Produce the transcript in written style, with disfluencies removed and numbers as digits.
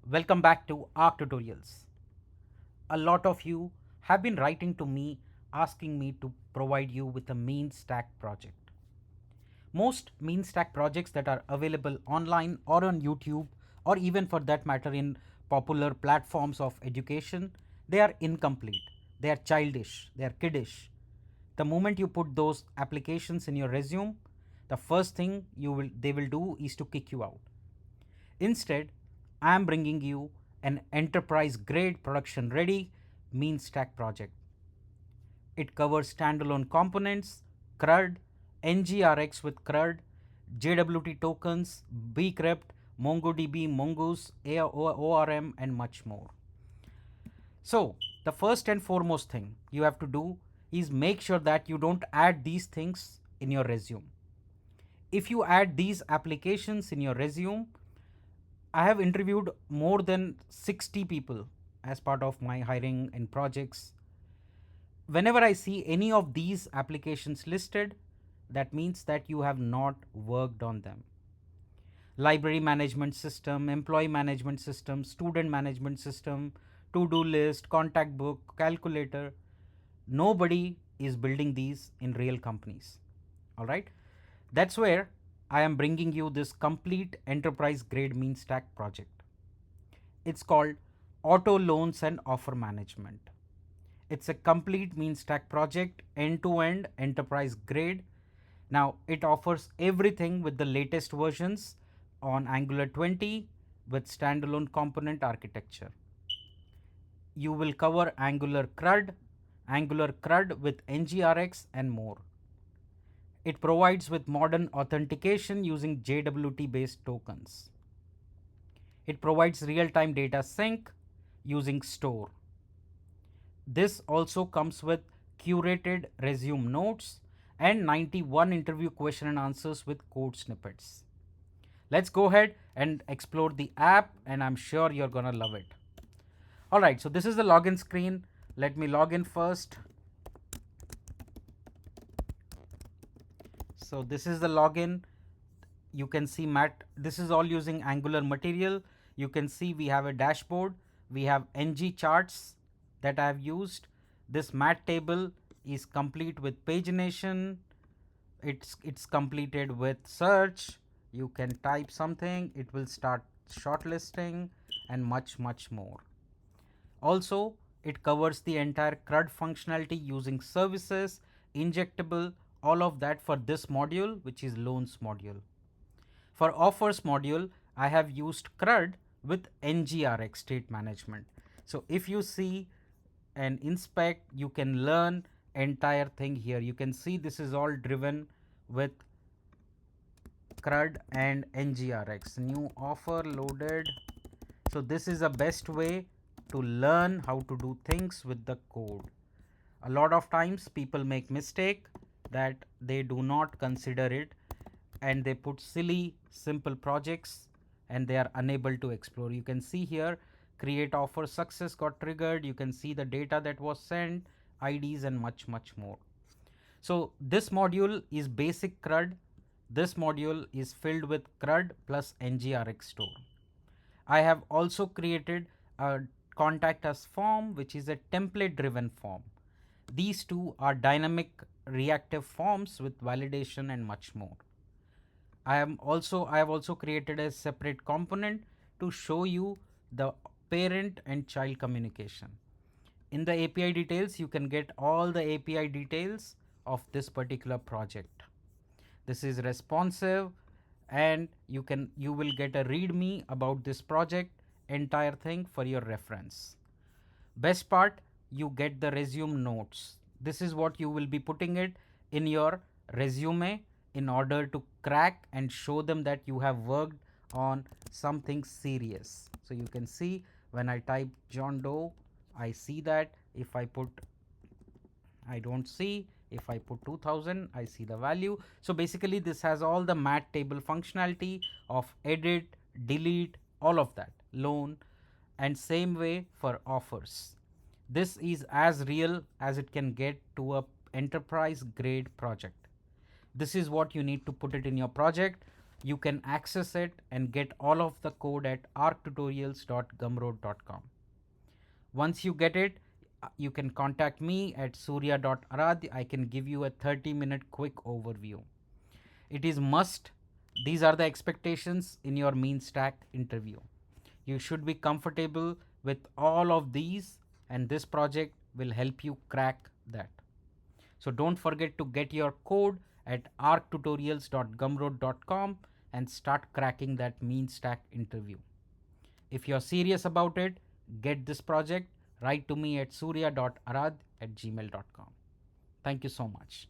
Welcome back to Arc Tutorials. A lot of you have been writing to me asking me to provide you with a mean stack project. Most mean stack projects that are available online or on YouTube or even for that matter in popular platforms of education, they are incomplete, they are childish, they are kiddish. The moment you put those applications in your resume, the first thing they will do is to kick you out. Instead, I am bringing you an enterprise grade production ready mean stack project. It covers standalone components, CRUD, NGRX with CRUD, JWT tokens, bcrypt, MongoDB, Mongoose, ORM, and much more. So, the first and foremost thing you have to do is make sure that you don't add these things in your resume. If you add these applications in your resume, I have interviewed more than 60 people as part of my hiring and projects. Whenever I see any of these applications listed, that means that you have not worked on them. Library management system, employee management system, student management system, to do list, contact book, calculator. Nobody is building these in real companies. All right. That's where I am bringing you this complete enterprise grade mean stack project. It's called Auto Loans and Offer Management. It's a complete mean stack project, end to end, enterprise grade. Now, it offers everything with the latest versions on Angular 20 with standalone component architecture. You will cover Angular CRUD with NGRX, and more. It provides with modern authentication using JWT-based tokens. It provides real-time data sync using Store. This also comes with curated resume notes and 91 interview question and answers with code snippets. Let's go ahead and explore the app, and I'm sure you're gonna love it. Alright, so this is the login screen. Let me log in first. So this is the login. You can see this is all using Angular material. You can see we have a dashboard, we have ng charts that I have used. This mat table is complete with pagination. It's completed with search. You can type something, it will start shortlisting, and much more. Also, it covers the entire CRUD functionality using services, injectable, all of that for this module, which is loans module. For offers module, I have used CRUD with NGRX state management. So if you see and inspect, you can learn entire thing here. You can see this is all driven with CRUD and NGRX. New offer loaded. So this is the best way to learn how to do things with the code. A lot of times people make mistake that they do not consider it and they put silly simple projects and they are unable to explore. You can see here create offer success got triggered. You can see the data that was sent, IDs, and much more. So this module is basic CRUD. This module is filled with CRUD plus NGRX store. I have also created a contact us form, which is a template driven form. These two are dynamic reactive forms with validation and much more. I have also created a separate component to show you the parent and child communication. In the API details, you can get all the API details of this particular project. This is responsive, and you will get a readme about this project, entire thing for your reference. Best part, you get the resume notes. This is what you will be putting it in your resume in order to crack and show them that you have worked on something serious. So you can see when I type John Doe, I see that. If I put, I don't see. If I put 2000, I see the value. So basically this has all the mat table functionality of edit, delete, all of that, loan, and same way for offers. This is as real as it can get to a enterprise grade project. This is what you need to put it in your project. You can access it and get all of the code at arctutorials.gumroad.com. Once you get it, you can contact me at surya.arad. I can give you a 30-minute quick overview. It is must. These are the expectations in your mean stack interview. You should be comfortable with all of these, and this project will help you crack that. So don't forget to get your code at arctutorials.gumroad.com and start cracking that mean stack interview. If you're serious about it, get this project, write to me at surya.arad@gmail.com. Thank you so much.